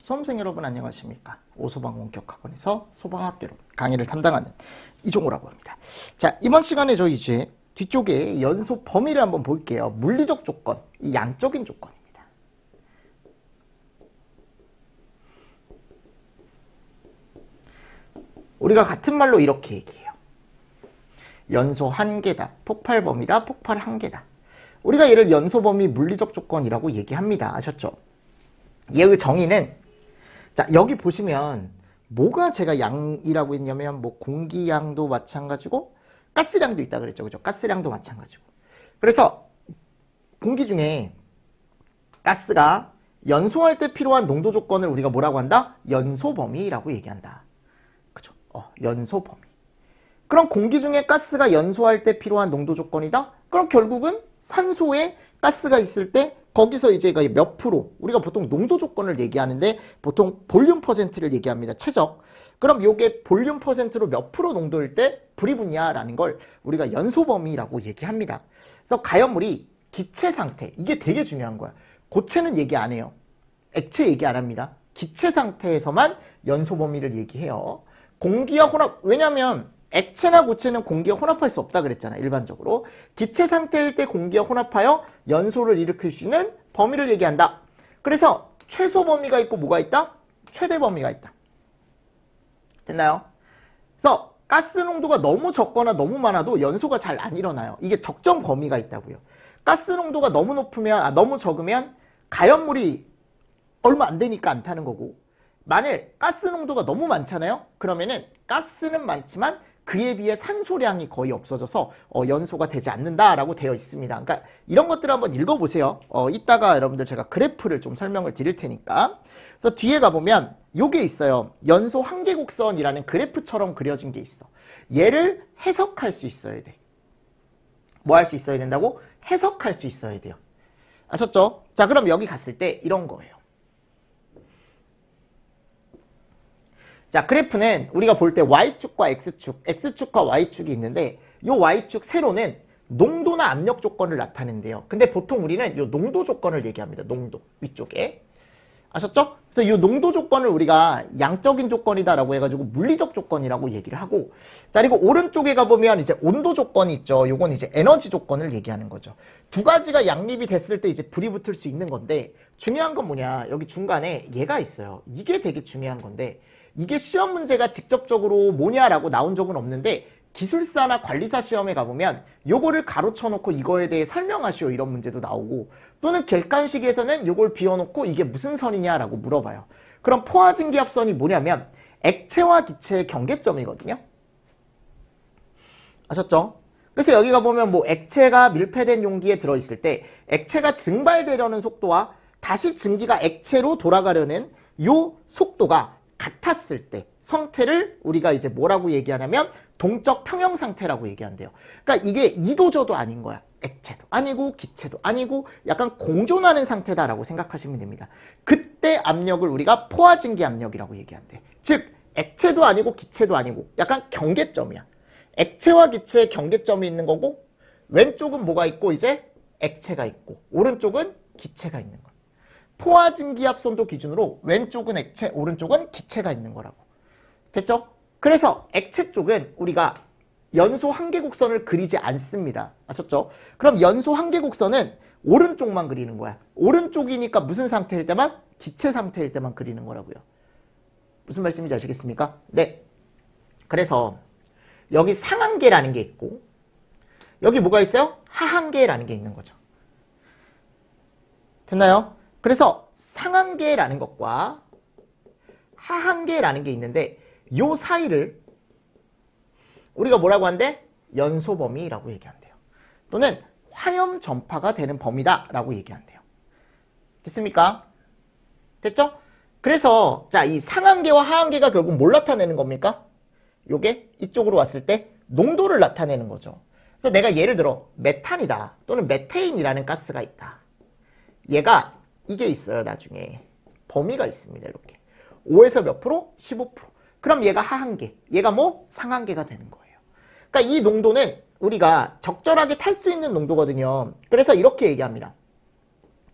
수험생 여러분 안녕하십니까? 오소방 원격학원에서 소방학개론 강의를 담당하는 이종호라고 합니다. 자, 이번 시간에 저 이제 뒤쪽에 연소 범위를 한번 볼게요. 물리적 조건, 이 양적인 조건입니다. 우리가 같은 말로 이렇게 얘기해요. 연소 한계다, 폭발 범위다, 폭발 한계다. 우리가 얘를 연소 범위 물리적 조건이라고 얘기합니다. 아셨죠? 얘의 정의는, 자, 여기 보시면 뭐가 제가 양이라고 했냐면 뭐 공기양도 마찬가지고 가스량도 있다 그랬죠. 그죠? 가스량도 마찬가지고. 그래서 공기 중에 가스가 연소할 때 필요한 농도 조건을 우리가 뭐라고 한다? 연소 범위라고 얘기한다. 그죠? 연소 범위. 그럼 공기 중에 가스가 연소할 때 필요한 농도 조건이다? 그럼 결국은 산소에 가스가 있을 때 거기서 이제 몇 프로, 우리가 보통 농도 조건을 얘기하는데 보통 볼륨 퍼센트를 얘기합니다. 최적. 그럼 요게 볼륨 퍼센트로 몇 프로 농도일 때 불이 붙냐라는 걸 우리가 연소 범위라고 얘기합니다. 그래서 가연물이 기체 상태, 이게 되게 중요한 거야. 고체는 얘기 안 해요. 액체 얘기 안 합니다. 기체 상태에서만 연소 범위를 얘기해요. 공기와 혼합, 왜냐면 액체나 고체는 공기와 혼합할 수 없다 그랬잖아, 일반적으로. 기체 상태일 때 공기와 혼합하여 연소를 일으킬 수 있는 범위를 얘기한다. 그래서 최소 범위가 있고 뭐가 있다? 최대 범위가 있다. 됐나요? 그래서 가스 농도가 너무 적거나 너무 많아도 연소가 잘 안 일어나요. 이게 적정 범위가 있다고요. 가스 농도가 너무 높으면, 너무 적으면 가연물이 얼마 안 되니까 안 타는 거고, 만일 가스 농도가 너무 많잖아요? 그러면은 가스는 많지만 그에 비해 산소량이 거의 없어져서 연소가 되지 않는다라고 되어 있습니다. 그러니까 이런 것들을 한번 읽어보세요. 이따가 여러분들 제가 그래프를 좀 설명을 드릴 테니까. 그래서 뒤에 가보면 요게 있어요. 연소 한계곡선이라는 그래프처럼 그려진 게 있어. 얘를 해석할 수 있어야 돼. 뭐 할 수 있어야 된다고? 해석할 수 있어야 돼요. 아셨죠? 자, 그럼 여기 갔을 때 이런 거예요. 자, 그래프는 우리가 볼 때 Y축과 X축, X축과 Y축이 있는데 이 Y축 세로는 농도나 압력 조건을 나타낸대요. 근데 보통 우리는 이 농도 조건을 얘기합니다. 농도, 위쪽에. 아셨죠? 그래서 이 농도 조건을 우리가 양적인 조건이다라고 해가지고 물리적 조건이라고 얘기를 하고, 자, 그리고 오른쪽에 가보면 이제 온도 조건이 있죠. 요건 이제 에너지 조건을 얘기하는 거죠. 두 가지가 양립이 됐을 때 이제 불이 붙을 수 있는 건데, 중요한 건 뭐냐? 여기 중간에 얘가 있어요. 이게 되게 중요한 건데, 이게 시험 문제가 직접적으로 뭐냐라고 나온 적은 없는데 기술사나 관리사 시험에 가보면 요거를 가로쳐 놓고 이거에 대해 설명하시오 이런 문제도 나오고, 또는 객관식에서는 요걸 비워놓고 이게 무슨 선이냐라고 물어봐요. 그럼 포화진기압선이 뭐냐면 액체와 기체의 경계점이거든요. 아셨죠? 그래서 여기 가보면 뭐 액체가 밀폐된 용기에 들어있을 때 액체가 증발되려는 속도와 다시 증기가 액체로 돌아가려는 요 속도가 같았을 때 상태를 우리가 이제 뭐라고 얘기하냐면 동적 평형 상태라고 얘기한대요. 그러니까 이게 이도저도 아닌 거야. 액체도 아니고 기체도 아니고 약간 공존하는 상태다라고 생각하시면 됩니다. 그때 압력을 우리가 포화진기 압력이라고 얘기한대. 즉 액체도 아니고 기체도 아니고 약간 경계점이야. 액체와 기체의 경계점이 있는 거고, 왼쪽은 뭐가 있고 이제 액체가 있고 오른쪽은 기체가 있는 거야. 포화진기압선도 기준으로 왼쪽은 액체, 오른쪽은 기체가 있는 거라고. 됐죠? 그래서 액체 쪽은 우리가 연소 한계곡선을 그리지 않습니다. 아셨죠? 그럼 연소 한계곡선은 오른쪽만 그리는 거야. 오른쪽이니까 무슨 상태일 때만? 기체 상태일 때만 그리는 거라고요. 무슨 말씀인지 아시겠습니까? 네. 그래서 여기 상한계라는 게 있고 여기 뭐가 있어요? 하한계라는 게 있는 거죠. 됐나요? 그래서 상한계라는 것과 하한계라는 게 있는데 요 사이를 우리가 뭐라고 한대? 연소 범위라고 얘기한대요. 또는 화염 전파가 되는 범위다 라고 얘기한대요. 됐습니까? 됐죠? 그래서 자, 이 상한계와 하한계가 결국 뭘 나타내는 겁니까? 요게 이쪽으로 왔을 때 농도를 나타내는 거죠. 그래서 내가 예를 들어 메탄이다 또는 메테인이라는 가스가 있다. 얘가 이게 있어요. 나중에 범위가 있습니다. 이렇게 5에서 몇 프로? 15%. 그럼 얘가 하한계, 얘가 뭐? 상한계가 되는 거예요. 그러니까 이 농도는 우리가 적절하게 탈 수 있는 농도거든요. 그래서 이렇게 얘기합니다.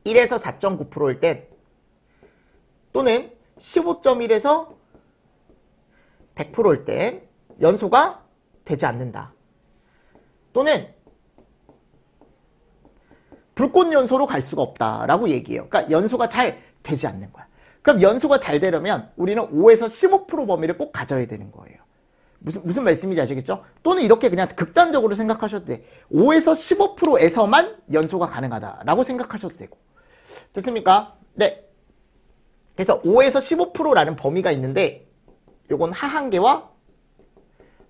1에서 4.9%일 땐 또는 15.1에서 100%일 때 연소가 되지 않는다. 또는 불꽃 연소로 갈 수가 없다라고 얘기해요. 그러니까 연소가 잘 되지 않는 거야. 그럼 연소가 잘 되려면 우리는 5에서 15% 범위를 꼭 가져야 되는 거예요. 무슨 말씀인지 아시겠죠? 또는 이렇게 그냥 극단적으로 생각하셔도 돼. 5에서 15%에서만 연소가 가능하다라고 생각하셔도 되고. 됐습니까? 네. 그래서 5에서 15%라는 범위가 있는데 요건 하한계와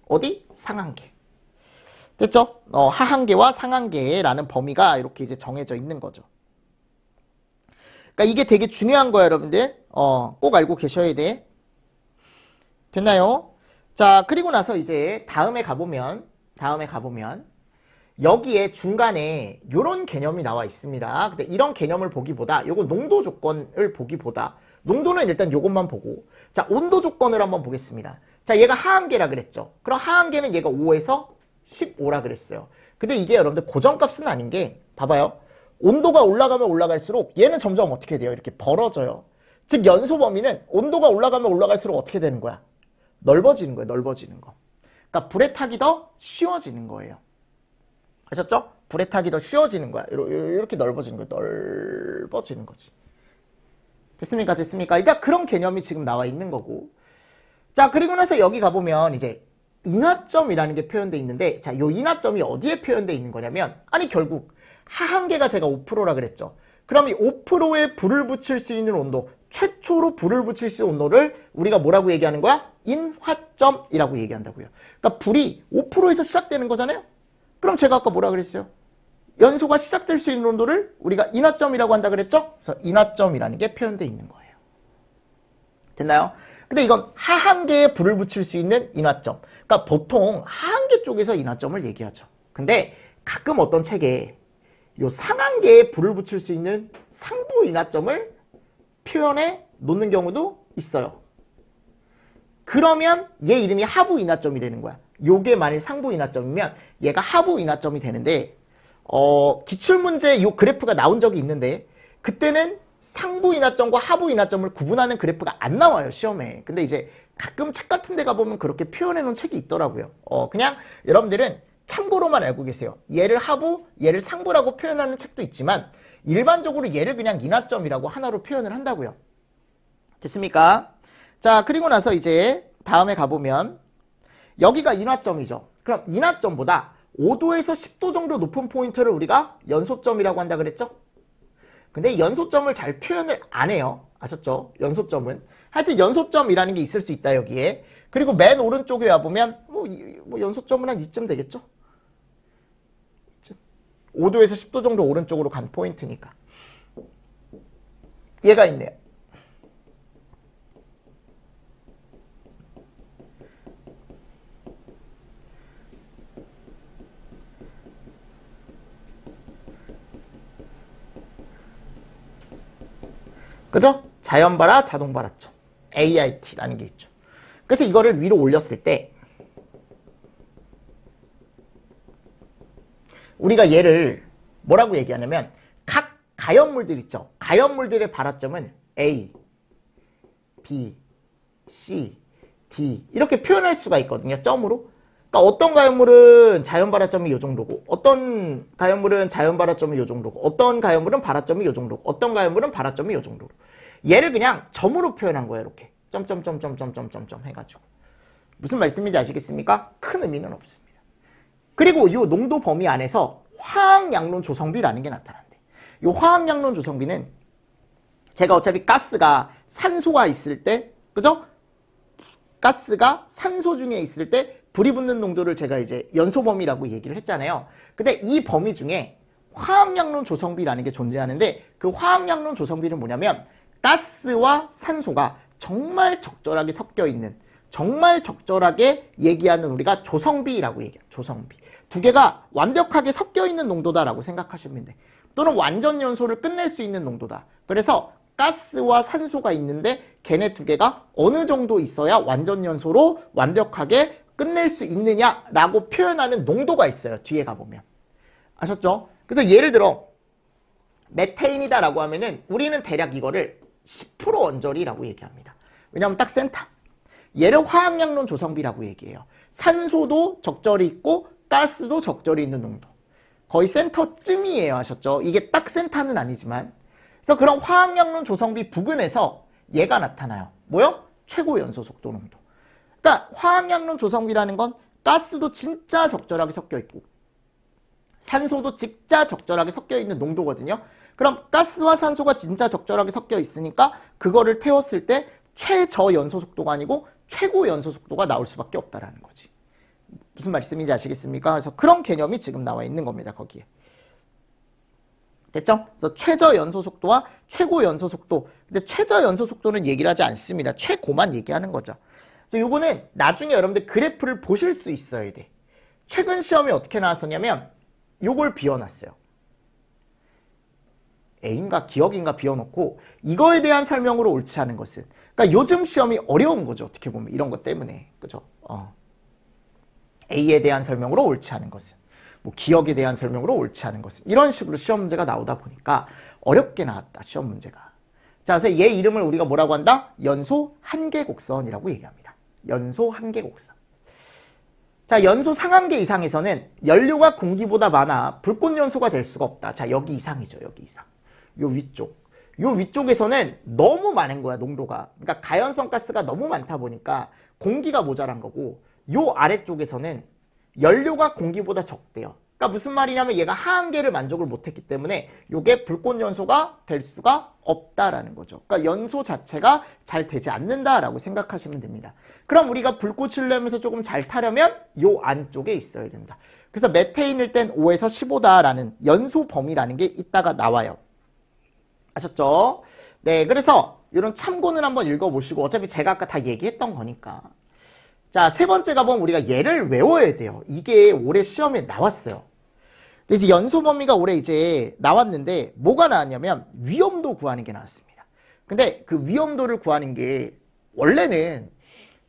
어디? 상한계. 됐죠? 하한계와 상한계라는 범위가 이렇게 이제 정해져 있는 거죠. 그러니까 이게 되게 중요한 거야, 여러분들. 꼭 알고 계셔야 돼. 됐나요? 자, 그리고 나서 이제 다음에 가보면 여기에 중간에 이런 개념이 나와 있습니다. 근데 이런 개념을 보기보다 요거 농도 조건을 보기보다 농도는 일단 요것만 보고 자, 온도 조건을 한번 보겠습니다. 자, 얘가 하한계라 그랬죠. 그럼 하한계는 얘가 5에서 15라 그랬어요. 근데 이게 여러분들 고정값은 아닌 게 봐봐요. 온도가 올라가면 올라갈수록 얘는 점점 어떻게 돼요? 이렇게 벌어져요. 즉 연소 범위는 온도가 올라가면 올라갈수록 어떻게 되는 거야? 넓어지는 거예요. 넓어지는 거. 그러니까 불에 타기 더 쉬워지는 거예요. 아셨죠? 불에 타기 더 쉬워지는 거야. 이렇게 넓어지는 거예요. 넓어지는 거지. 됐습니까? 됐습니까? 그러니까 그런 개념이 지금 나와 있는 거고. 자, 그리고 나서 여기 가보면 이제 인화점이라는 게 표현되어 있는데 자, 요 인화점이 어디에 표현되어 있는 거냐면 아니 결국 하한계가 제가 5%라 그랬죠. 그럼 이 5%에 불을 붙일 수 있는 온도, 최초로 불을 붙일 수 있는 온도를 우리가 뭐라고 얘기하는 거야? 인화점이라고 얘기한다고요. 그러니까 불이 5%에서 시작되는 거잖아요. 그럼 제가 아까 뭐라 그랬어요? 연소가 시작될 수 있는 온도를 우리가 인화점이라고 한다 그랬죠? 그래서 인화점이라는 게 표현되어 있는 거예요. 됐나요? 근데 이건 하한계에 불을 붙일 수 있는 인화점. 그러니까 보통 하한계 쪽에서 인화점을 얘기하죠. 근데 가끔 어떤 책에 요 상한계에 불을 붙일 수 있는 상부 인화점을 표현해 놓는 경우도 있어요. 그러면 얘 이름이 하부 인화점이 되는 거야. 요게 만일 상부 인화점이면 얘가 하부 인화점이 되는데 기출문제에 요 그래프가 나온 적이 있는데 그때는 상부 인화점과 하부 인화점을 구분하는 그래프가 안 나와요, 시험에. 근데 이제 가끔 책 같은 데 가보면 그렇게 표현해 놓은 책이 있더라고요. 그냥 여러분들은 참고로만 알고 계세요. 얘를 하부, 얘를 상부라고 표현하는 책도 있지만 일반적으로 얘를 그냥 인화점이라고 하나로 표현을 한다고요. 됐습니까? 자, 그리고 나서 이제 다음에 가보면 여기가 인화점이죠. 그럼 인화점보다 5도에서 10도 정도 높은 포인트를 우리가 연소점이라고 한다 그랬죠? 근데 연소점을 잘 표현을 안 해요. 아셨죠? 연소점은. 하여튼 연소점이라는 게 있을 수 있다, 여기에. 그리고 맨 오른쪽에 와보면 뭐 연소점은 한 이쯤 되겠죠? 5도에서 10도 정도 오른쪽으로 간 포인트니까. 얘가 있네요. 그죠? 자연발화, 자동발화점. AIT라는 게 있죠. 그래서 이거를 위로 올렸을 때 우리가 얘를 뭐라고 얘기하냐면 각 가연물들 있죠. 가연물들의 발화점은 A, B, C, D 이렇게 표현할 수가 있거든요. 점으로. 그러니까 어떤 가연물은 자연발화점이 요 정도고 어떤 가연물은 자연발화점이 요 정도고 어떤 가연물은 발화점이 요 정도고 어떤 가연물은 발화점이 요 정도로. 얘를 그냥 점으로 표현한 거예요. 이렇게. 점점점점점점점 해가지고. 무슨 말씀인지 아시겠습니까? 큰 의미는 없습니다. 그리고 이 농도 범위 안에서 화학양론 조성비라는 게 나타난대. 이 화학양론 조성비는 제가 어차피 가스가 산소가 있을 때, 그죠? 가스가 산소 중에 있을 때 불이 붙는 농도를 제가 이제 연소 범위라고 얘기를 했잖아요. 근데 이 범위 중에 화학양론 조성비라는 게 존재하는데 그 화학양론 조성비는 뭐냐면 가스와 산소가 정말 적절하게 섞여 있는 정말 적절하게 얘기하는 우리가 조성비라고 얘기해요. 조성비. 두 개가 완벽하게 섞여 있는 농도다라고 생각하시면 돼. 또는 완전 연소를 끝낼 수 있는 농도다. 그래서 가스와 산소가 있는데 걔네 두 개가 어느 정도 있어야 완전 연소로 완벽하게 끝낼 수 있느냐라고 표현하는 농도가 있어요. 뒤에 가보면. 아셨죠? 그래서 예를 들어 메테인이다라고 하면은 우리는 대략 이거를 10% 언저리라고 얘기합니다. 왜냐하면 딱 센터. 얘를 화학양론 조성비라고 얘기해요. 산소도 적절히 있고 가스도 적절히 있는 농도. 거의 센터쯤이에요. 하셨죠? 이게 딱 센터는 아니지만. 그래서 그런 화학양론 조성비 부근에서 얘가 나타나요. 뭐요? 최고 연소 속도 농도. 그러니까 화학양론 조성비라는 건 가스도 진짜 적절하게 섞여 있고 산소도 진짜 적절하게 섞여 있는 농도거든요. 그럼 가스와 산소가 진짜 적절하게 섞여 있으니까 그거를 태웠을 때 최저 연소 속도가 아니고 최고 연소 속도가 나올 수밖에 없다라는 거지. 무슨 말씀인지 아시겠습니까? 그래서 그런 개념이 지금 나와 있는 겁니다. 거기에. 됐죠? 그래서 최저 연소 속도와 최고 연소 속도. 근데 최저 연소 속도는 얘기를 하지 않습니다. 최고만 얘기하는 거죠. 그래서 요거는 나중에 여러분들 그래프를 보실 수 있어야 돼. 최근 시험에 어떻게 나왔었냐면 요걸 비워놨어요. A인가 기억인가 비워놓고 이거에 대한 설명으로 옳지 않은 것은, 그러니까 요즘 시험이 어려운 거죠. 어떻게 보면 이런 것 때문에. 그죠? A에 대한 설명으로 옳지 않은 것은, 뭐 기억에 대한 설명으로 옳지 않은 것은, 이런 식으로 시험 문제가 나오다 보니까 어렵게 나왔다. 시험 문제가. 자, 그래서 얘 이름을 우리가 뭐라고 한다? 연소 한계곡선이라고 얘기합니다. 연소 한계곡선. 자, 연소 상한계 이상에서는 연료가 공기보다 많아 불꽃 연소가 될 수가 없다. 자, 여기 이상이죠. 여기 이상. 요 위쪽. 요 위쪽에서는 너무 많은 거야, 농도가. 그러니까 가연성 가스가 너무 많다 보니까 공기가 모자란 거고, 요 아래쪽에서는 연료가 공기보다 적대요. 그러니까 무슨 말이냐면 얘가 하한계를 만족을 못했기 때문에 요게 불꽃 연소가 될 수가 없다라는 거죠. 그러니까 연소 자체가 잘 되지 않는다라고 생각하시면 됩니다. 그럼 우리가 불꽃을 내면서 조금 잘 타려면 요 안쪽에 있어야 된다. 그래서 메테인일 땐 5에서 15다라는 연소 범위라는 게 이따가 나와요. 아셨죠? 네, 그래서 이런 참고는 한번 읽어보시고, 어차피 제가 아까 다 얘기했던 거니까. 자, 세 번째 가보면 우리가 얘를 외워야 돼요. 이게 올해 시험에 나왔어요. 근데 이제 연소 범위가 올해 이제 나왔는데 뭐가 나왔냐면 위험도 구하는 게 나왔습니다. 근데 그 위험도를 구하는 게 원래는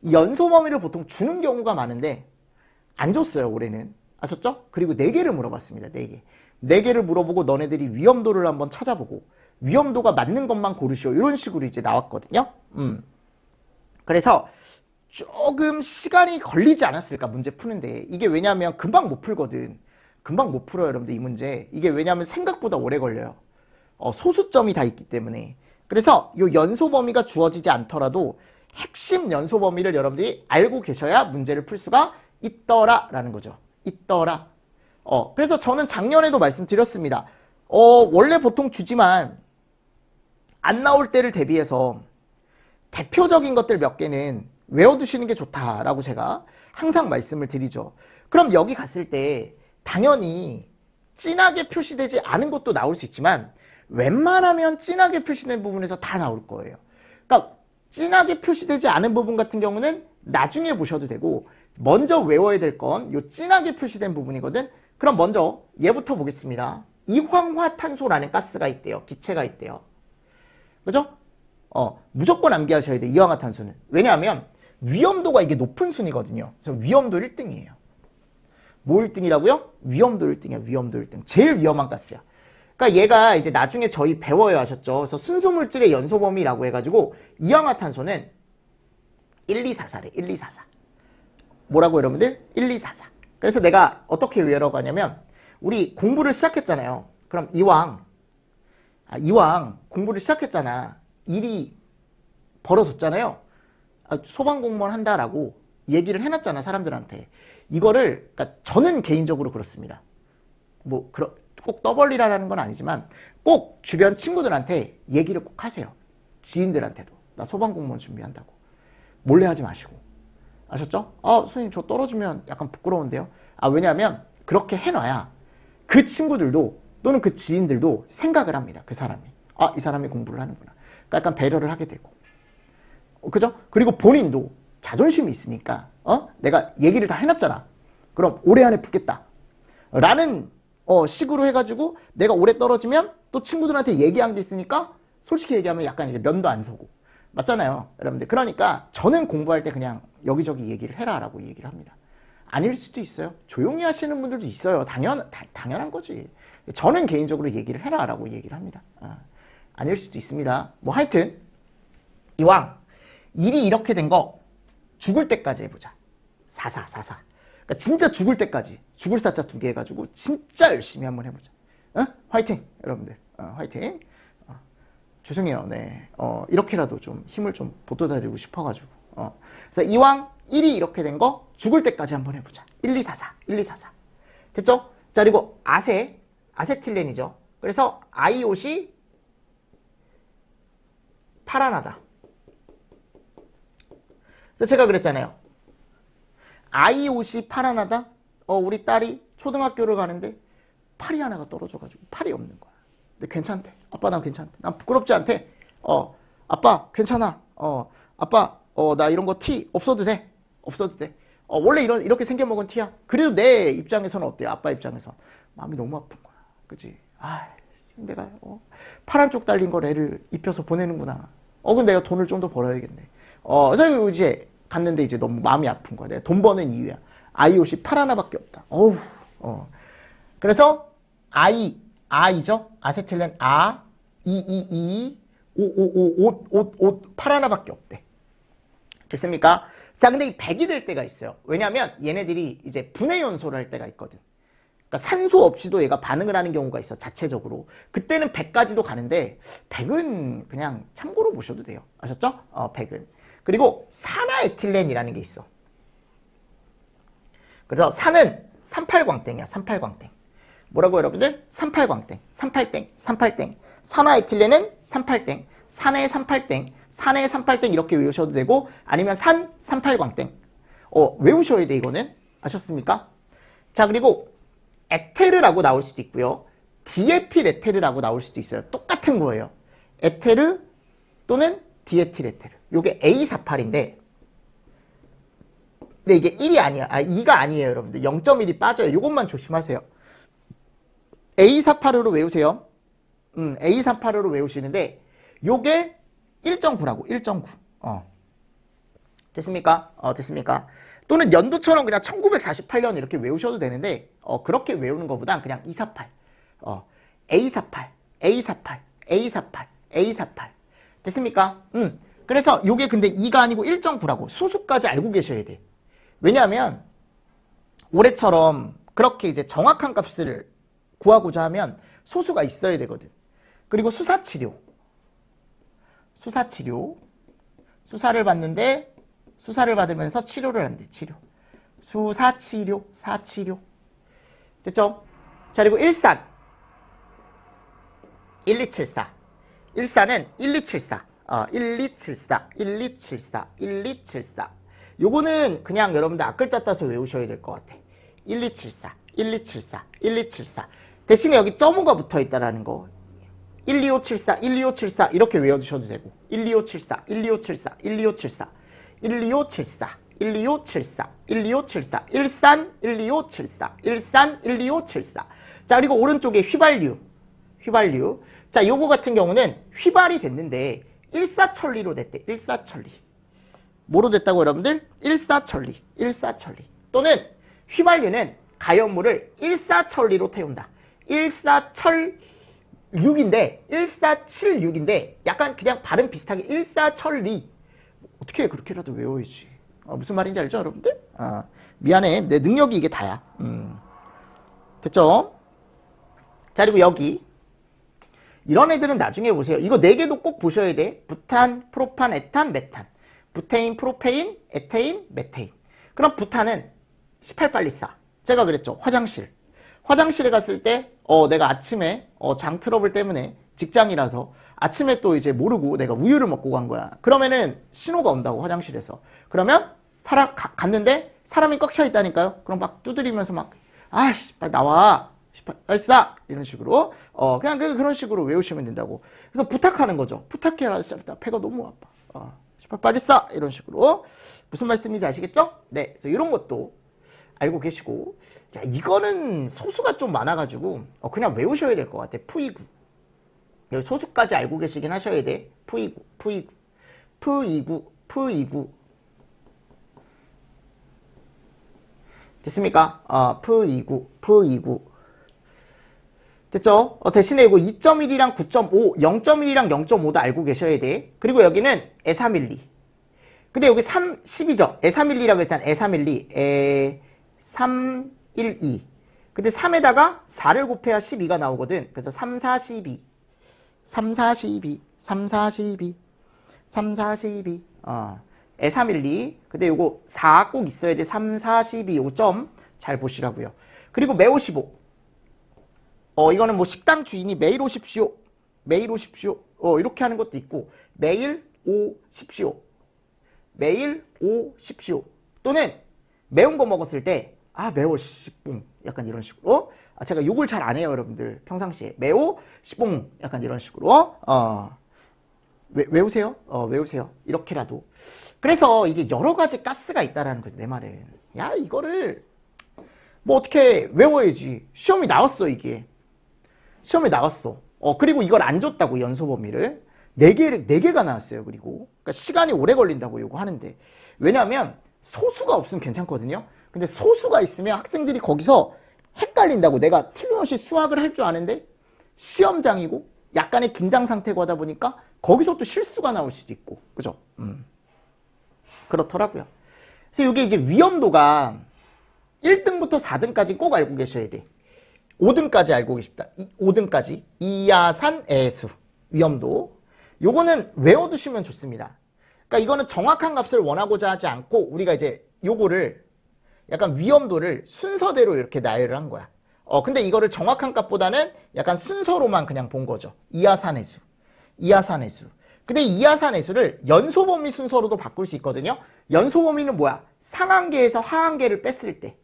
이 연소 범위를 보통 주는 경우가 많은데 안 줬어요, 올해는. 아셨죠? 그리고 4개를 물어봤습니다. 4개. 4개를 물어보고 너네들이 위험도를 한번 찾아보고 위험도가 맞는 것만 고르시오. 이런 식으로 이제 나왔거든요. 그래서 조금 시간이 걸리지 않았을까, 문제 푸는데. 이게 왜냐하면 금방 못 풀거든. 금방 못 풀어요, 여러분들, 이 문제. 이게 왜냐하면 생각보다 오래 걸려요. 소수점이 다 있기 때문에. 그래서 이 연소 범위가 주어지지 않더라도 핵심 연소 범위를 여러분들이 알고 계셔야 문제를 풀 수가 있더라라는 거죠. 있더라. 그래서 저는 작년에도 말씀드렸습니다. 원래 보통 주지만 안 나올 때를 대비해서 대표적인 것들 몇 개는 외워두시는 게 좋다라고 제가 항상 말씀을 드리죠. 그럼 여기 갔을 때 당연히 진하게 표시되지 않은 것도 나올 수 있지만 웬만하면 진하게 표시된 부분에서 다 나올 거예요. 그러니까 진하게 표시되지 않은 부분 같은 경우는 나중에 보셔도 되고, 먼저 외워야 될 건 요 진하게 표시된 부분이거든. 그럼 먼저 얘부터 보겠습니다. 이황화탄소라는 가스가 있대요. 기체가 있대요. 그죠? 무조건 암기하셔야 돼, 이황화탄소는. 왜냐하면 위험도가 이게 높은 순이거든요. 그래서 위험도 1등이에요. 뭐 1등이라고요? 위험도 1등이야. 위험도 1등. 제일 위험한 가스야. 그러니까 얘가 이제 나중에 저희 배워야 하셨죠. 그래서 순수물질의 연소 범위라고 해가지고 이황화탄소는 1244래. 1244. 뭐라고 여러분들? 1244. 그래서 내가 어떻게 외우라고 하냐면, 우리 공부를 시작했잖아요. 그럼 이왕 공부를 시작했잖아. 일이 벌어졌잖아요. 소방공무원 한다라고 얘기를 해놨잖아, 사람들한테. 이거를, 그러니까 저는 개인적으로 그렇습니다. 꼭 떠벌리라는 건 아니지만 꼭 주변 친구들한테 얘기를 꼭 하세요. 지인들한테도. 나 소방공무원 준비한다고. 몰래 하지 마시고. 아셨죠? 선생님 저 떨어지면 약간 부끄러운데요. 왜냐하면 그렇게 해놔야 그 친구들도 또는 그 지인들도 생각을 합니다. 그 사람이. 이 사람이 공부를 하는구나. 그러니까 약간 배려를 하게 되고. 그죠? 그리고 본인도 자존심이 있으니까 내가 얘기를 다 해놨잖아. 그럼 올해 안에 붙겠다. 라는 식으로 해가지고 내가 올해 떨어지면 또 친구들한테 얘기한 게 있으니까 솔직히 얘기하면 약간 이제 면도 안 서고. 맞잖아요, 여러분들. 그러니까 저는 공부할 때 그냥 여기저기 얘기를 해라라고 얘기를 합니다. 아닐 수도 있어요. 조용히 하시는 분들도 있어요. 당연한 거지. 저는 개인적으로 얘기를 해라라고 얘기를 합니다. 아닐 수도 있습니다. 뭐 하여튼 이왕 일이 이렇게 된 거 죽을 때까지 해보자. 44. 그러니까 진짜 죽을 때까지. 죽을 사자 2개 해가지고 진짜 열심히 한번 해보자. 화이팅! 여러분들. 화이팅! 죄송해요. 네. 이렇게라도 좀 힘을 좀 보태드리고 싶어가지고. 그래서 이왕 1이 이렇게 된 거 죽을 때까지 한번 해보자. 1244. 됐죠? 자, 그리고 아세틸렌이죠. 그래서 아이옷이 파란하다. 그래서 제가 그랬잖아요. 아이옷이 파란하다? 우리 딸이 초등학교를 가는데 팔이 하나가 떨어져가지고 팔이 없는 거야. 근데 괜찮대. 아빠 난 괜찮대. 난 부끄럽지 않대. 아빠 괜찮아. 아빠 나 이런 거 티 없어도 돼. 원래 이렇게 생겨먹은 티야. 그래도 내 입장에서는 어때요? 아빠 입장에서 마음이 너무 아픈 거야. 그치? 내가 파란 쪽 달린 걸 애를 입혀서 보내는구나. 근데 내가 돈을 좀 더 벌어야겠네. 그래서 이제 갔는데 이제 너무 마음이 아픈 거야. 내가 돈 버는 이유야. 아이 옷이 팔 하나밖에 없다. 그래서 아이죠? 아세틸렌 옷 팔 하나밖에 없대. 됐습니까? 자, 근데 이 100이 될 때가 있어요. 왜냐하면 얘네들이 이제 분해 연소를 할 때가 있거든. 그러니까 산소 없이도 얘가 반응을 하는 경우가 있어, 자체적으로. 그때는 100까지도 가는데 100은 그냥 참고로 보셔도 돼요. 아셨죠? 100은. 그리고 산화에틸렌이라는 게 있어. 그래서 산은 38광땡이야. 38광땡. 뭐라고 여러분들? 38광땡. 38땡. 산화에틸렌은 38땡. 산의 38땡. 산의 38땡 이렇게 외우셔도 되고, 아니면 산 38광땡. 외우셔야 돼, 이거는. 아셨습니까? 자, 그리고 에테르라고 나올 수도 있고요. 디에틸 에테르라고 나올 수도 있어요. 똑같은 거예요. 에테르 또는 디에틸 에테르. 요게 A48인데, 근데 이게 1이 아니야. 2가 아니에요, 여러분들. 0.1이 빠져요. 요것만 조심하세요. A48으로 외우세요. A48으로 외우시는데, 요게 1.9라고, 1.9. 됐습니까? 됐습니까? 또는 연도처럼 그냥 1948년 이렇게 외우셔도 되는데, 그렇게 외우는 것보단 그냥 248. A48. 됐습니까? 그래서 요게 근데 2가 아니고 1.9라고 소수까지 알고 계셔야 돼. 왜냐하면 올해처럼 그렇게 이제 정확한 값을 구하고자 하면 소수가 있어야 되거든. 그리고 수사치료. 수사를 받는데 수사를 받으면서 치료를 한대. 사치료. 됐죠? 자, 그리고 일산. 1274. 일산은 1274. 요거는 그냥 여러분들 앞글자 따서 외우셔야 될 것 같아. 1274. 대신에 여기 점호가 붙어 있다라는 거. 12574 이렇게 외워주셔도 되고, 12574 일산 12574. 자, 그리고 오른쪽에 휘발유. 자, 요거 같은 경우는 휘발이 됐는데 일사천리로 됐대. 뭐로 됐다고 여러분들? 일사천리. 또는 휘발유는 가연물을 일사천리로 태운다. 1476인데 약간 그냥 발음 비슷하게 일사천리. 어떻게 그렇게라도 외워야지. 무슨 말인지 알죠, 여러분들? 미안해. 내 능력이 이게 다야. 됐죠? 자, 그리고 여기 이런 애들은 나중에 보세요. 이거 4개도 꼭 보셔야 돼. 부탄, 프로판, 에탄, 메탄. 부테인, 프로페인, 에테인, 메테인. 그럼 부탄은 18빨리 제가 그랬죠. 화장실에 갔을 때 내가 아침에 장 트러블 때문에 직장이라서 아침에 또 이제 모르고 내가 우유를 먹고 간 거야. 그러면은 신호가 온다고, 화장실에서. 그러면 갔는데 사람이 꽉 차 있다니까요. 그럼 막 두드리면서 막 아이씨 빨리 나와. 18빨리 이런 식으로 그냥 그런 식으로 외우시면 된다고. 그래서 부탁하는 거죠. 부탁해라. 배가 너무 아파. 18빨리 이런 식으로. 무슨 말씀인지 아시겠죠? 네. 그래서 이런 것도 알고 계시고. 자, 이거는 소수가 좀 많아가지고 그냥 외우셔야 될 것 같아. 푸이구. 여기 소수까지 알고 계시긴 하셔야 돼. 푸이구. 됐습니까? 푸이구. 됐죠? 대신에 이거 2.1이랑 9.5, 0.1이랑 0.5도 알고 계셔야 돼. 그리고 여기는 에사밀리. 근데 여기 3, 10이죠. E312라고 했잖아. E312. E312. 근데 3에다가 4를 곱해야 12가 나오거든. 그래서 3, 4, 12. 3, 4, 12. 3, 4, 12. 3, 4, 12. E312. 근데 요거 4 꼭 있어야 돼. 3, 4, 12. 요 점 잘 보시라고요. 그리고 매우 15. 이거는 뭐 식당 주인이 매일 오십시오. 매일 오십시오. 이렇게 하는 것도 있고, 매일 오십시오. 매일 오십시오. 또는 매운 거 먹었을 때, 매워, 씨뽕. 약간 이런 식으로. 제가 욕을 잘 안 해요, 여러분들. 평상시에. 매우, 씨뽕. 약간 이런 식으로. 외우세요? 외우세요. 이렇게라도. 그래서 이게 여러 가지 가스가 있다라는 거죠, 내 말은. 야, 이거를, 뭐 어떻게 외워야지. 시험이 나왔어, 이게. 시험에 나왔어. 그리고 이걸 안 줬다고, 연소 범위를. 4개가 나왔어요, 그리고. 그러니까 시간이 오래 걸린다고 요거 하는데. 왜냐하면 소수가 없으면 괜찮거든요. 근데 소수가 있으면 학생들이 거기서 헷갈린다고. 내가 틀림없이 수학을 할 줄 아는데 시험장이고 약간의 긴장 상태고 하다 보니까 거기서 또 실수가 나올 수도 있고. 그죠? 그렇더라고요. 그래서 이게 이제 위험도가 1등부터 4등까지 꼭 알고 계셔야 돼. 5등까지 알고 계십다. 5등까지. 이하산 애수. 위험도. 요거는 외워두시면 좋습니다. 그러니까 이거는 정확한 값을 원하고자 하지 않고 우리가 이제 요거를 약간 위험도를 순서대로 이렇게 나열을 한 거야. 근데 이거를 정확한 값보다는 약간 순서로만 그냥 본 거죠. 이하산 애수. 이하산 애수. 근데 이하산 애수를 연소 범위 순서로도 바꿀 수 있거든요. 연소 범위는 뭐야? 상한계에서 하한계를 뺐을 때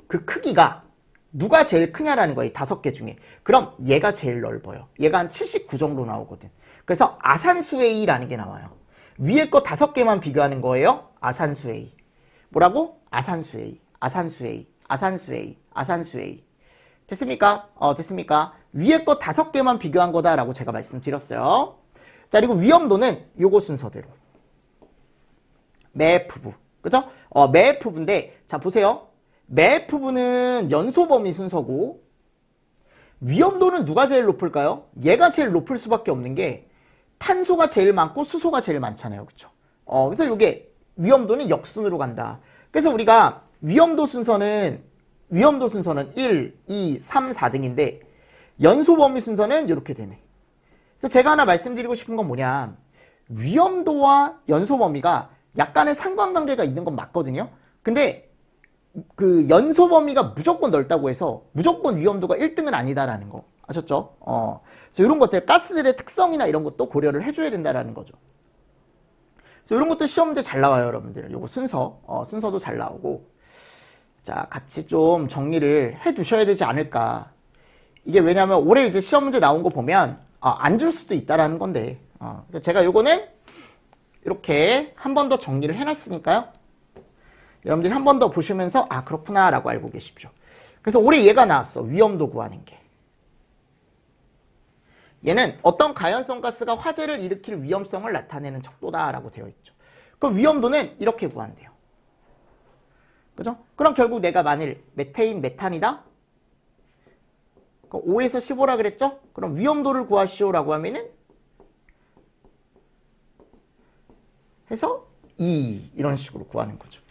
그 크기가 누가 제일 크냐라는 거예요. 5개 중에. 그럼 얘가 제일 넓어요. 얘가 한 79 정도 나오거든. 그래서 아산수A라는 게 나와요. 위에 거 5개만 비교하는 거예요. 아산수A. 뭐라고? 아산수A. 아산수A. 아산수A. 아산수A. 됐습니까? 됐습니까? 위에 거 5개만 비교한 거다라고 제가 말씀드렸어요. 자, 그리고 위험도는 요거 순서대로. 매프부. 그죠? 매프부인데, 자, 보세요. 매프부는 연소 범위 순서고, 위험도는 누가 제일 높을까요? 얘가 제일 높을 수밖에 없는 게, 탄소가 제일 많고 수소가 제일 많잖아요. 그쵸? 그래서 이게 위험도는 역순으로 간다. 그래서 우리가 위험도 순서는 1, 2, 3, 4등인데 연소 범위 순서는 이렇게 되네. 그래서 제가 하나 말씀드리고 싶은 건 뭐냐. 위험도와 연소 범위가 약간의 상관관계가 있는 건 맞거든요. 근데 그 연소 범위가 무조건 넓다고 해서 무조건 위험도가 1등은 아니다라는 거. 아셨죠? 그래서 이런 것들, 가스들의 특성이나 이런 것도 고려를 해줘야 된다라는 거죠. 그래서 이런 것도 시험 문제 잘 나와요, 여러분들. 요거 순서도 잘 나오고. 자, 같이 좀 정리를 해 두셔야 되지 않을까. 이게 왜냐면 올해 이제 시험 문제 나온 거 보면, 안 줄 수도 있다라는 건데. 그래서 제가 요거는 이렇게 한 번 더 정리를 해놨으니까요. 여러분들이 한 번 더 보시면서, 그렇구나, 라고 알고 계십시오. 그래서 올해 얘가 나왔어. 위험도 구하는 게. 얘는 어떤 가연성 가스가 화재를 일으킬 위험성을 나타내는 척도다라고 되어 있죠. 그럼 위험도는 이렇게 구한대요. 그죠? 그럼 결국 내가 만일 메테인, 메탄이다? 그럼 5에서 15라 그랬죠? 그럼 위험도를 구하시오라고 하면은 해서 2 이런 식으로 구하는 거죠.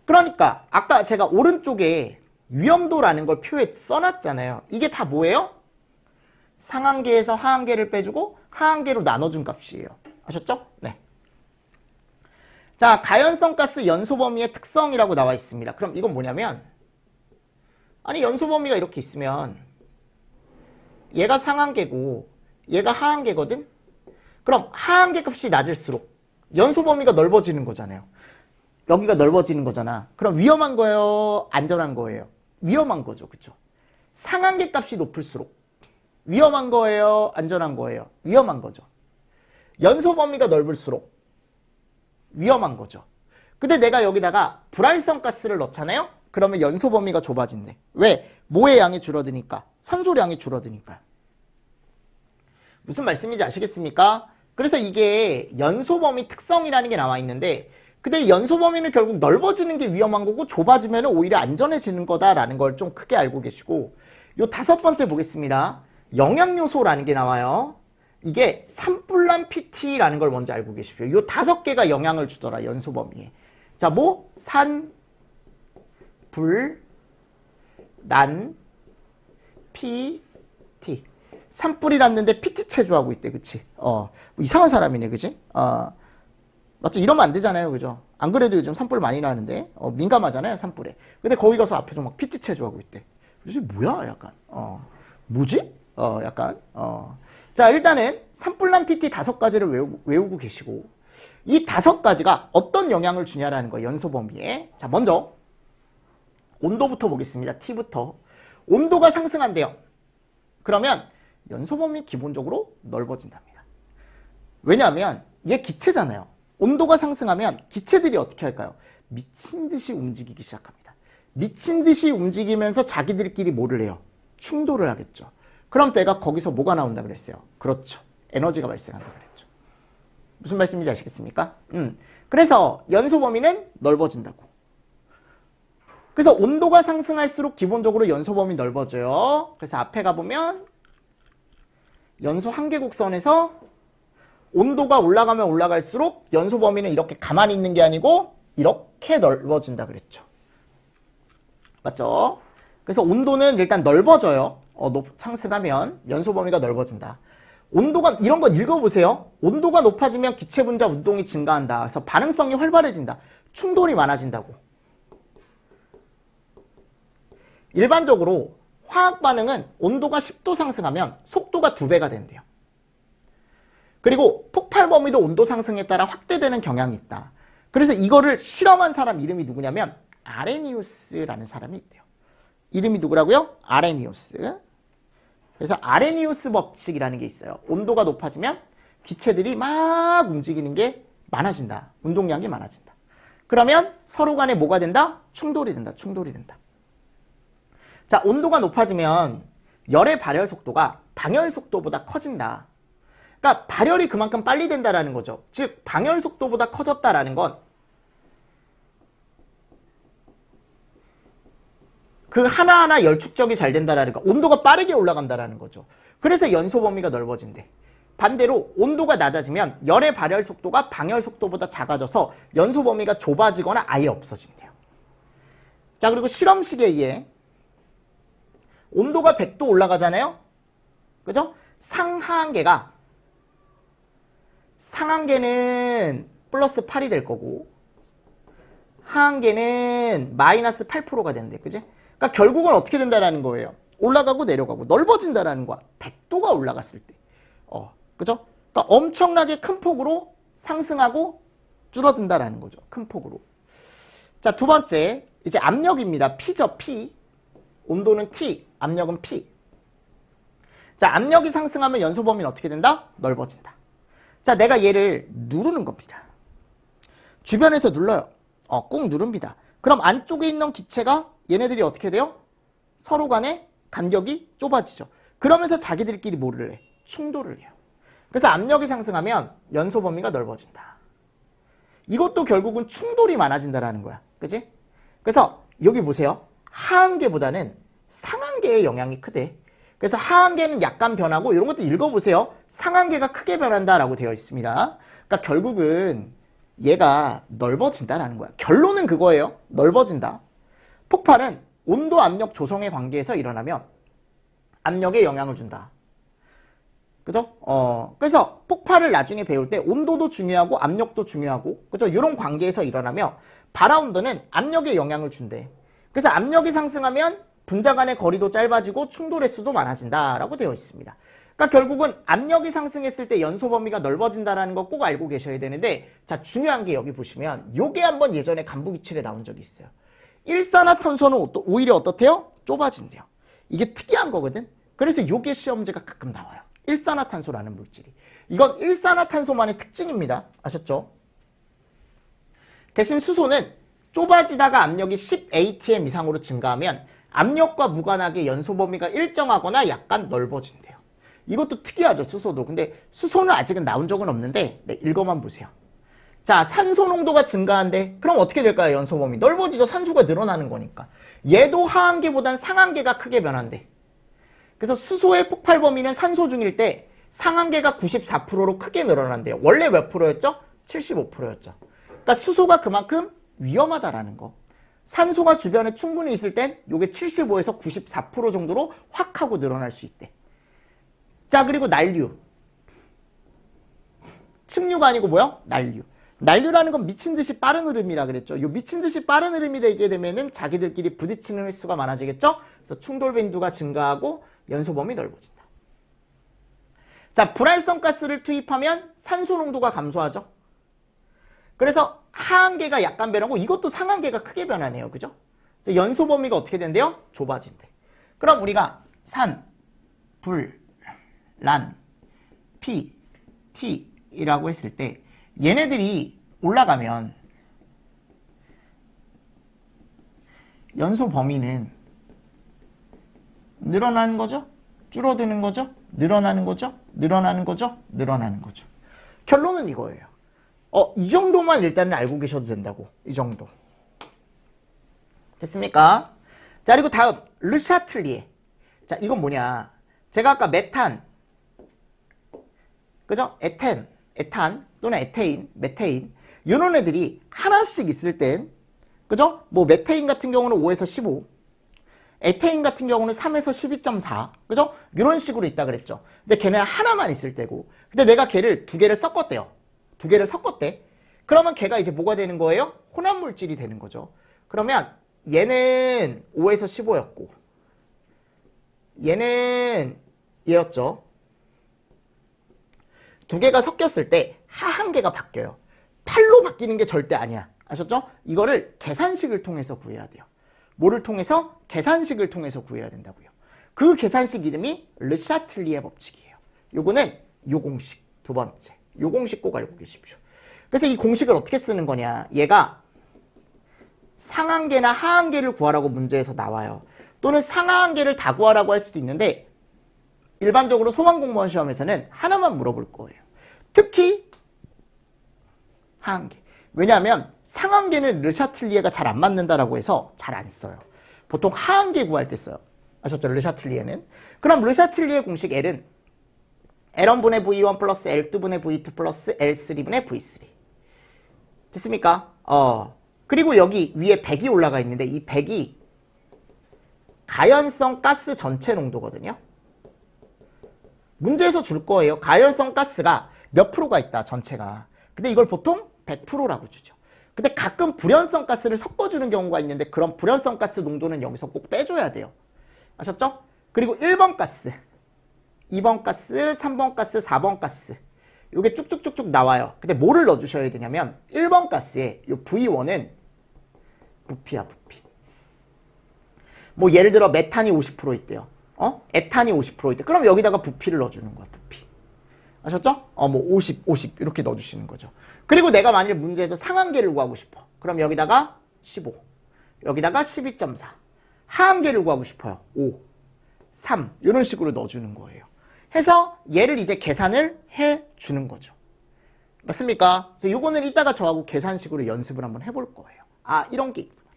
그러니까 아까 제가 오른쪽에 위험도라는 걸 표에 써놨잖아요. 이게 다 뭐예요? 상한계에서 하한계를 빼주고 하한계로 나눠준 값이에요. 아셨죠? 네. 자, 가연성 가스 연소 범위의 특성이라고 나와 있습니다. 그럼 이건 뭐냐면, 아니 연소 범위가 이렇게 있으면 얘가 상한계고 얘가 하한계거든? 그럼 하한계 값이 낮을수록 연소 범위가 넓어지는 거잖아요. 여기가 넓어지는 거잖아. 그럼 위험한 거예요? 안전한 거예요? 위험한 거죠. 그쵸? 상한계 값이 높을수록 위험한 거예요? 안전한 거예요? 위험한 거죠. 연소 범위가 넓을수록 위험한 거죠. 근데 내가 여기다가 불활성 가스를 넣잖아요? 그러면 연소 범위가 좁아진대. 왜? 모의 양이 줄어드니까. 산소량이 줄어드니까. 무슨 말씀인지 아시겠습니까? 그래서 이게 연소 범위 특성이라는 게 나와 있는데, 근데 연소 범위는 결국 넓어지는 게 위험한 거고 좁아지면 오히려 안전해지는 거다라는 걸 좀 크게 알고 계시고, 요 5번째 보겠습니다. 영양요소라는 게 나와요. 이게 산불난 PT라는 걸 먼저 알고 계십시오. 요 5개가 영향을 주더라, 연소 범위에. 자, 뭐? 산, 불, 난, PT. 산불이 났는데 PT 체조하고 있대, 그치? 뭐 이상한 사람이네, 그치? 맞죠? 이러면 안 되잖아요, 그죠? 안 그래도 요즘 산불 많이 나는데, 민감하잖아요, 산불에. 근데 거기 가서 앞에서 막 PT 체조하고 있대. 이게 뭐야, 약간. 뭐지? 약간. 자, 일단은 산불난 PT 5가지를 외우고 계시고, 이 5가지가 어떤 영향을 주냐라는 거, 연소 범위에. 자, 먼저, 온도부터 보겠습니다. T부터. 온도가 상승한대요. 그러면 연소 범위 기본적으로 넓어진답니다. 왜냐하면 얘 기체잖아요. 온도가 상승하면 기체들이 어떻게 할까요? 미친 듯이 움직이기 시작합니다. 미친 듯이 움직이면서 자기들끼리 뭐를 해요? 충돌을 하겠죠. 그럼 내가 거기서 뭐가 나온다 그랬어요? 그렇죠. 에너지가 발생한다 그랬죠. 무슨 말씀인지 아시겠습니까? 그래서 연소 범위는 넓어진다고. 그래서 온도가 상승할수록 기본적으로 연소 범위 넓어져요. 그래서 앞에 가보면 연소 한계곡선에서 온도가 올라가면 올라갈수록 연소 범위는 이렇게 가만히 있는 게 아니고 이렇게 넓어진다 그랬죠. 맞죠? 그래서 온도는 일단 넓어져요. 상승하면 연소 범위가 넓어진다. 온도가, 이런 거 읽어보세요. 온도가 높아지면 기체 분자 운동이 증가한다. 그래서 반응성이 활발해진다. 충돌이 많아진다고. 일반적으로 화학 반응은 온도가 10도 상승하면 속도가 2배가 된대요. 그리고 폭발 범위도 온도 상승에 따라 확대되는 경향이 있다. 그래서 이거를 실험한 사람 이름이 누구냐면 아레니우스라는 사람이 있대요. 이름이 누구라고요? 아레니우스. 그래서 아레니우스 법칙이라는 게 있어요. 온도가 높아지면 기체들이 막 움직이는 게 많아진다. 운동량이 많아진다. 그러면 서로 간에 뭐가 된다? 충돌이 된다. 충돌이 된다. 자, 온도가 높아지면 열의 발열 속도가 방열 속도보다 커진다. 그러니까 발열이 그만큼 빨리 된다라는 거죠. 즉 방열 속도보다 커졌다라는 건 그 하나하나 열 축적이 잘 된다라는 거, 온도가 빠르게 올라간다라는 거죠. 그래서 연소 범위가 넓어진대. 반대로 온도가 낮아지면 열의 발열 속도가 방열 속도보다 작아져서 연소 범위가 좁아지거나 아예 없어진대요. 자, 그리고 실험식에 의해 온도가 100도 올라가잖아요. 그죠? 상하한계는 플러스 8이 될 거고 하한계는 마이너스 8%가 된대. 그지? 그러니까 결국은 어떻게 된다라는 거예요? 올라가고 내려가고 넓어진다라는 거야. 100도가 올라갔을 때. 그죠? 그러니까 엄청나게 큰 폭으로 상승하고 줄어든다라는 거죠. 큰 폭으로. 자, 두 번째 이제 압력입니다. P죠. P. 온도는 T, 압력은 P. 자, 압력이 상승하면 연소 범위는 어떻게 된다? 넓어진다. 자, 내가 얘를 누르는 겁니다. 주변에서 눌러요. 꾹 누릅니다. 그럼 안쪽에 있는 기체가 얘네들이 어떻게 돼요? 서로 간에 간격이 좁아지죠. 그러면서 자기들끼리 뭐를 해? 충돌을 해요. 그래서 압력이 상승하면 연소 범위가 넓어진다. 이것도 결국은 충돌이 많아진다라는 거야. 그지? 그래서 여기 보세요. 하한계보다는 상한계의 영향이 크대. 그래서 하한계는 약간 변하고 이런 것도 읽어보세요. 상한계가 크게 변한다라고 되어 있습니다. 그러니까 결국은 얘가 넓어진다라는 거야. 결론은 그거예요. 넓어진다. 폭발은 온도 압력 조성의 관계에서 일어나면 압력에 영향을 준다. 그죠? 그래서 폭발을 나중에 배울 때 온도도 중요하고 압력도 중요하고, 그죠? 이런 관계에서 일어나며 바라운드는 압력에 영향을 준대. 그래서 압력이 상승하면 분자 간의 거리도 짧아지고 충돌 횟수도 많아진다라고 되어 있습니다. 그러니까 결국은 압력이 상승했을 때 연소 범위가 넓어진다라는 거 꼭 알고 계셔야 되는데, 자, 중요한 게 여기 보시면 요게 한번 예전에 간부기출에 나온 적이 있어요. 일산화탄소는 오히려 어떻대요? 좁아진대요. 이게 특이한 거거든. 그래서 요게 시험지가 가끔 나와요. 일산화탄소라는 물질이. 이건 일산화탄소만의 특징입니다. 아셨죠? 대신 수소는 좁아지다가 압력이 10atm 이상으로 증가하면 압력과 무관하게 연소 범위가 일정하거나 약간 넓어진대요. 이것도 특이하죠, 수소도. 근데 수소는 아직은 나온 적은 없는데 읽어만 보세요. 자, 산소 농도가 증가한대. 그럼 어떻게 될까요? 연소 범위 넓어지죠. 산소가 늘어나는 거니까. 얘도 하한계보단 상한계가 크게 변한대. 그래서 수소의 폭발 범위는 산소 중일 때 상한계가 94%로 크게 늘어난대요. 원래 몇 프로였죠? 75%였죠. 그러니까 수소가 그만큼 위험하다라는 거. 산소가 주변에 충분히 있을 땐 이게 75에서 94% 정도로 확 하고 늘어날 수 있대. 자, 그리고 난류. 층류가 아니고 뭐야? 난류. 난류라는 건 미친 듯이 빠른 흐름이라 그랬죠. 이 미친 듯이 빠른 흐름이 되게 되면은 자기들끼리 부딪히는 횟수가 많아지겠죠? 그래서 충돌 빈도가 증가하고 연소 범위 넓어진다. 자, 불활성 가스를 투입하면 산소 농도가 감소하죠. 그래서 하한계가 약간 변하고 이것도 상한계가 크게 변하네요. 그죠? 그래서 연소 범위가 어떻게 된대요? 좁아진대. 그럼 우리가 산, 불, 란, 피, 티이라고 했을 때 얘네들이 올라가면 연소 범위는 늘어나는 거죠? 줄어드는 거죠? 늘어나는 거죠? 늘어나는 거죠? 늘어나는 거죠. 결론은 이거예요. 이 정도만 일단은 알고 계셔도 된다고. 이 정도. 됐습니까? 자, 그리고 다음 르샤틀리에. 자, 이건 뭐냐? 제가 아까 메탄, 그죠? 에탄 또는 에테인, 메테인 이런 애들이 하나씩 있을 땐, 그죠? 뭐 메테인 같은 경우는 5에서 15, 에테인 같은 경우는 3에서 12.4, 그죠? 이런 식으로 있다 그랬죠. 근데 걔네 하나만 있을 때고, 근데 내가 걔를 두 개를 섞었대요. 두 개를 섞었대. 그러면 걔가 이제 뭐가 되는 거예요? 혼합물질이 되는 거죠. 그러면 얘는 5에서 15였고 얘는 얘였죠. 두 개가 섞였을 때 하한계가 바뀌어요. 8로 바뀌는 게 절대 아니야. 아셨죠? 이거를 계산식을 통해서 구해야 돼요. 뭐를 통해서? 계산식을 통해서 구해야 된다고요. 그 계산식 이름이 르샤틀리에 법칙이에요. 요거는 요 공식 두 번째. 요 공식 꼭 알고 계십시오. 그래서 이 공식을 어떻게 쓰는 거냐. 얘가 상한계나 하한계를 구하라고 문제에서 나와요. 또는 상하한계를 다 구하라고 할 수도 있는데 일반적으로 소방공무원 시험에서는 하나만 물어볼 거예요. 특히 하한계. 왜냐하면 상한계는 르샤틀리에가 잘 안 맞는다라고 해서 잘 안 써요. 보통 하한계 구할 때 써요. 아셨죠? 르샤틀리에는. 그럼 르샤틀리에 공식 L은 L1분의 V1 플러스 L2분의 V2 플러스 L3분의 V3. 됐습니까? 그리고 여기 위에 100이 올라가 있는데 이 100이 가연성 가스 전체 농도거든요. 문제에서 줄 거예요. 가연성 가스가 몇 프로가 있다, 전체가. 근데 이걸 보통 100%라고 주죠. 근데 가끔 불연성 가스를 섞어주는 경우가 있는데 그런 불연성 가스 농도는 여기서 꼭 빼줘야 돼요. 아셨죠? 그리고 1번 가스, 2번 가스, 3번 가스, 4번 가스. 이게 쭉쭉쭉쭉 나와요. 근데 뭐를 넣어주셔야 되냐면 1번 가스에 이 V1은 부피야, 부피. 뭐 예를 들어 메탄이 50% 있대요. 에탄이 50% 있대. 그럼 여기다가 부피를 넣어주는 거야, 부피. 아셨죠? 뭐 50, 50 이렇게 넣어주시는 거죠. 그리고 내가 만일 문제에서 상한계를 구하고 싶어. 그럼 여기다가 15, 여기다가 12.4. 하한계를 구하고 싶어요. 5, 3 이런 식으로 넣어주는 거예요. 해서 얘를 이제 계산을 해주는 거죠. 맞습니까? 그래서 요거는 이따가 저하고 계산식으로 연습을 한번 해볼 거예요. 이런 게 있구나.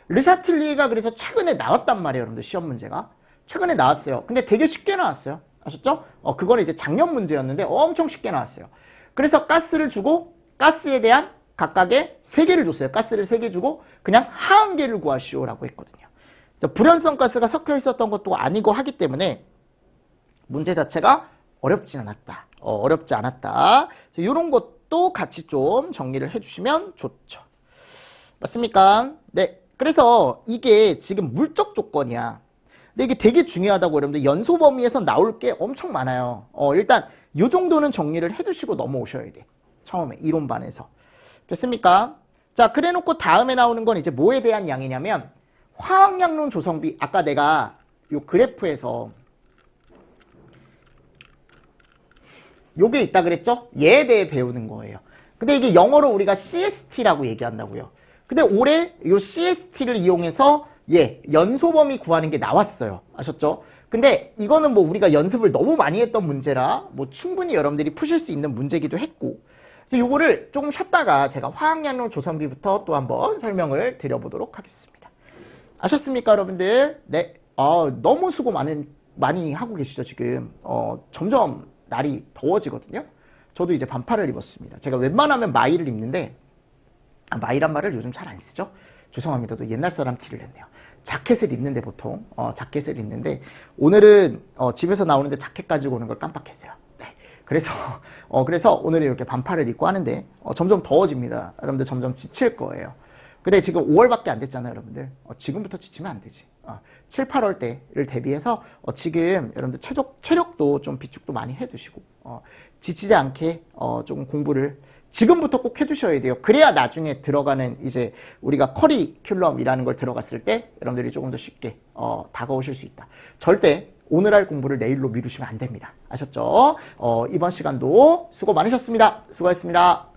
르샤틀리에가 그래서 최근에 나왔단 말이에요, 여러분들. 시험 문제가 최근에 나왔어요. 근데 되게 쉽게 나왔어요. 아셨죠? 그거는 이제 작년 문제였는데 엄청 쉽게 나왔어요. 그래서 가스를 주고 가스에 대한 각각의 3개를 줬어요. 가스를 3개 주고 그냥 하한계를 구하시오라고 했거든요. 불연성 가스가 섞여 있었던 것도 아니고 하기 때문에 문제 자체가 어렵진 않았다. 어렵지 않았다. 이런 것도 같이 좀 정리를 해주시면 좋죠. 맞습니까? 네. 그래서 이게 지금 물적 조건이야. 근데 이게 되게 중요하다고 여러분들 연소 범위에서 나올 게 엄청 많아요. 일단 요 정도는 정리를 해두시고 넘어오셔야 돼. 처음에 이론반에서. 됐습니까? 자, 그래놓고 다음에 나오는 건 이제 뭐에 대한 양이냐면 화학양론 조성비. 아까 내가 요 그래프에서 요게 있다 그랬죠? 얘에 대해 배우는 거예요. 근데 이게 영어로 우리가 CST라고 얘기한다고요. 근데 올해 요 CST를 이용해서 연소 범위 구하는 게 나왔어요. 아셨죠? 근데 이거는 뭐 우리가 연습을 너무 많이 했던 문제라 뭐 충분히 여러분들이 푸실 수 있는 문제기도 했고, 그래서 요거를 조금 쉬었다가 제가 화학양론 조성비부터 또 한번 설명을 드려보도록 하겠습니다. 아셨습니까, 여러분들? 네. 너무 수고 많이 하고 계시죠, 지금. 점점 날이 더워지거든요. 저도 이제 반팔을 입었습니다. 제가 웬만하면 마이를 입는데 마이란 말을 요즘 잘 안 쓰죠. 죄송합니다. 또 옛날 사람 티를 냈네요. 자켓을 입는데 보통 자켓을 입는데 오늘은 집에서 나오는데 자켓 가지고 오는 걸 깜빡했어요. 네. 그래서 오늘 이렇게 반팔을 입고 하는데 점점 더워집니다. 여러분들 점점 지칠 거예요. 근데 지금 5월밖에 안 됐잖아요, 여러분들. 지금부터 지치면 안 되지. 7, 8월 때를 대비해서 지금 여러분들 체력도 좀 비축도 많이 해두시고 지치지 않게 조금 공부를 지금부터 꼭 해두셔야 돼요. 그래야 나중에 들어가는 이제 우리가 커리큘럼이라는 걸 들어갔을 때 여러분들이 조금 더 쉽게 다가오실 수 있다. 절대 오늘 할 공부를 내일로 미루시면 안 됩니다. 아셨죠? 이번 시간도 수고 많으셨습니다. 수고하셨습니다.